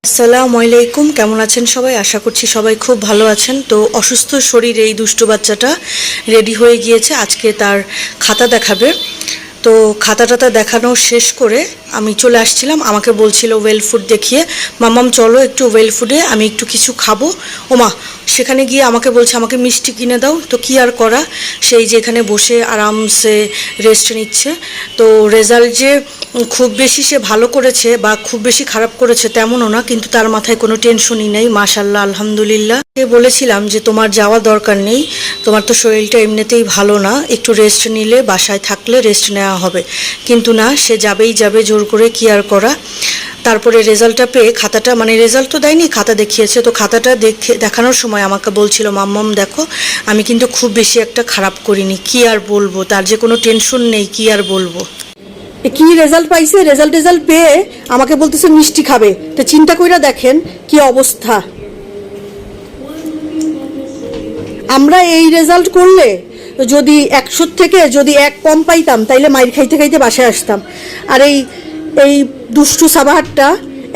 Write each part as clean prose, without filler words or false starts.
আসসালামু আলাইকুম, কেমন আছেন সবাই? আশা করছি সবাই খুব ভালো আছেন। তো অসুস্থ শরীরে এই দুষ্টু বাচ্চাটা রেডি হয়ে গিয়েছে, আজকে তার খাতা দেখাবে। তো খাতাটাতে দেখানো শেষ করে আমি চলে আসছিলাম। আমাকে বলছিল ওয়েল ফুড দেখিয়ে, মাম্মাম চলো একটু ওয়েল ফুডে, আমি একটু কিছু খাবো। ওমা, সেখানে গিয়ে আমাকে বলছে আমাকে মিষ্টি কিনে দাও। তো কী আর করা, সেই যে এখানে বসে আরামসে রেস্ট নিচ্ছে। তো রেজাল্ট যে খুব বেশি সে ভালো করেছে বা খুব বেশি খারাপ করেছে তেমনও না, কিন্তু তার মাথায় কোনো টেনশনই নেই, মাশাল্লাহ আলহামদুলিল্লাহ। বলেছিলাম যে তোমার যাওয়া দরকার নেই, তোমার তো শরীরটা এমনিতেই ভালো না, একটু রেস্ট নিলে, বাসায় থাকলে রেস্ট নেওয়া হবে। কিন্তু না, সে যাবেই যাবে জোর করে, কি আর করা। তারপরে রেজাল্টটা পেয়ে, খাতাটা মানে রেজাল্ট তো দেয়নি, খাতা দেখিয়েছে। তো খাতাটা দেখানোর সময় আমাকে বলছিল মাম্মাম দেখো, আমি কিন্তু খুব বেশি একটা খারাপ করিনি, কি আর বলবো, তার যে কোনো টেনশন নেই, কি আর বলবো। কি রেজাল্ট পাইছে, রেজাল্ট পেয়ে আমাকে বলতেছে মিষ্টি খাবে। তো চিন্তা কইরা দেখেন কি অবস্থা। আমরা এই রেজাল্ট করলে যদি 100 থেকে যদি 1 কম পাইতাম, তাইলে মাইর খাইতে খাইতে বাসায় আসতাম। আর এই দুষ্টু সাবাহারটা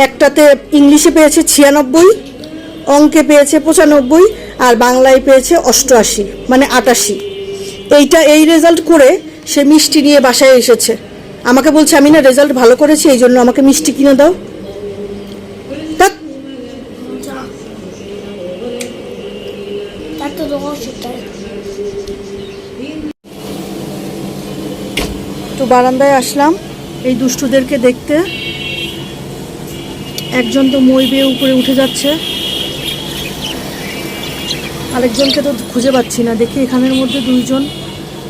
একটাতে ইংলিশে পেয়েছে 96, অঙ্কে পেয়েছে 95, আর বাংলায় পেয়েছে 88, মানে 88। এই রেজাল্ট করে সে মিষ্টি নিয়ে বাসায় এসেছে। আমাকে বলছে আমি না রেজাল্ট ভালো করেছি, এই জন্য আমাকে মিষ্টি কিনে দাও। তো বারান্দায় আসলাম এই দুষ্টুদেরকে দেখতে। একজন তো মই বেয়ে উপরে উঠে যাচ্ছে, আরেকজনকে তো খুঁজে পাচ্ছি না। দেখি এখানের মধ্যে 2জন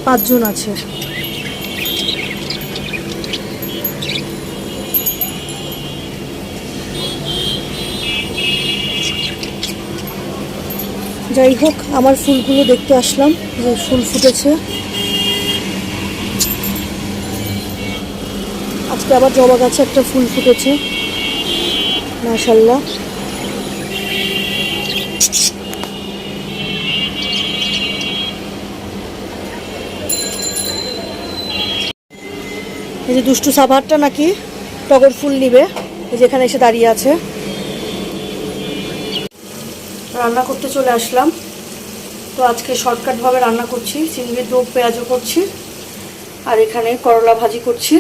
5জন আছে। যাই হোক, আমার ফুলগুলো দেখতে আসলাম, যে ফুল ফুটেছে। আজকে আবার জবা গাছে একটা ফুল ফুটেছে, মাশাআল্লাহ। এই যে দুষ্টু সাভারটা নাকি টগর ফুল নিবে, যেখানে এসে দাঁড়িয়ে আছে। রান্না করতে চলে আসলাম। তো আজকে শর্টকাটভাবে রান্না করছি, চিংড়ির দো পেঁয়াজও করছি, আর এখানে করলা ভাজি করছি।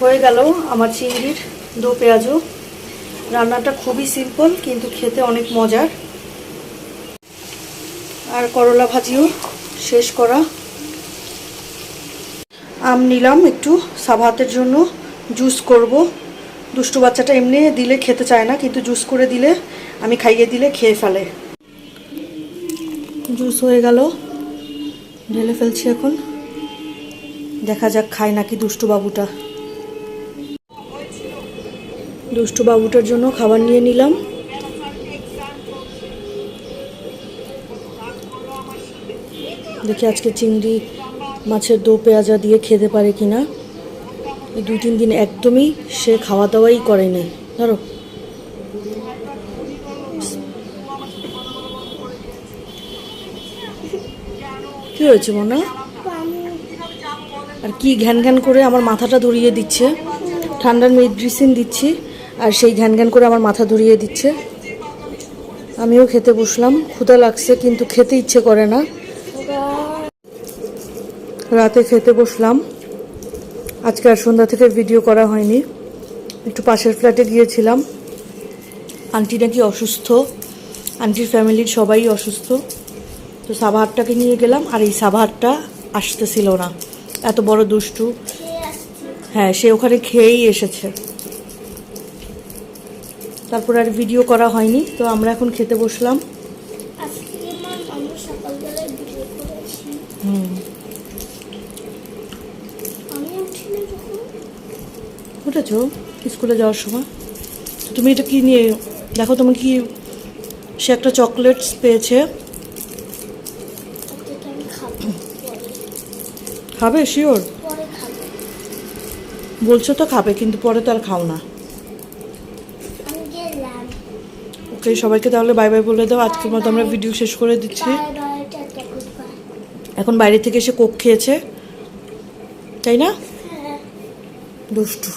হয়ে গেল আমার চিংড়ির দো পেঁয়াজও। রান্নাটা খুবই সিম্পল, কিন্তু খেতে অনেক মজার। আর করলা ভাজিও শেষ করা। আম নিলাম একটু সাবাতের জন্য, জুস করব। দুষ্টু বাচ্চাটা এমনি দিলে খেতে চায় না, কিন্তু জুস করে দিলে, আমি খাইয়ে দিলে খেয়ে ফেলে। জুস হয়ে গেল, ঢেলে ফেলছি এখন। দেখা যাক খায় নাকি দুষ্টু বাবুটা। দুষ্টু বাবুটার জন্য খাবার নিয়ে নিলাম। দেখি আজকে চিংড়ি মাছের দো পেঁয়াজা দিয়ে খেতে পারে কিনা। এই 2-3 দিন একদমই সে খাওয়া দাওয়াই করে নাই। ধরো, কি হয়েছে মনে? আর কি ঘ্যান ঘ্যান করে আমার মাথাটা ধরিয়ে দিচ্ছে। ঠান্ডার মেডিসিন দিচ্ছি, আর সেই ঘ্যান ঘ্যান করে আমার মাথা ধরিয়ে দিচ্ছে। আমিও খেতে বসলাম, ক্ষুধা লাগছে কিন্তু খেতে ইচ্ছে করে না। রাতে খেতে বসলাম। আজকে আর সন্ধ্যা থেকে ভিডিও করা হয়নি, একটু পাশের ফ্ল্যাটে গিয়েছিলাম। আন্টি নাকি অসুস্থ, আন্টির ফ্যামিলির সবাই অসুস্থ। তো সাবাহারটাকে নিয়ে গেলাম, আর এই সাবাহারটা আসতেছিল না, এত বড় দুষ্টু। হ্যাঁ, সে ওখানে খেয়েই এসেছে। তারপর আর ভিডিও করা হয়নি। তো আমরা এখন খেতে বসলাম। উঠেছ স্কুলে যাওয়ার সময়। তুমি এটা কি নিয়ে দেখো, তুমি কি, সে একটা চকলেটস পেয়েছে, খাবে শিওর? বলছো তো খাবে, কিন্তু পরে তো আর খাও না। ওকে, সবাইকে তাহলে বাই বাই বলে দাও। আজকের মতো আমরা ভিডিও শেষ করে দিচ্ছি। এখন বাইরে থেকে এসে কোক খেয়েছে, তাই না? দুষ্টু।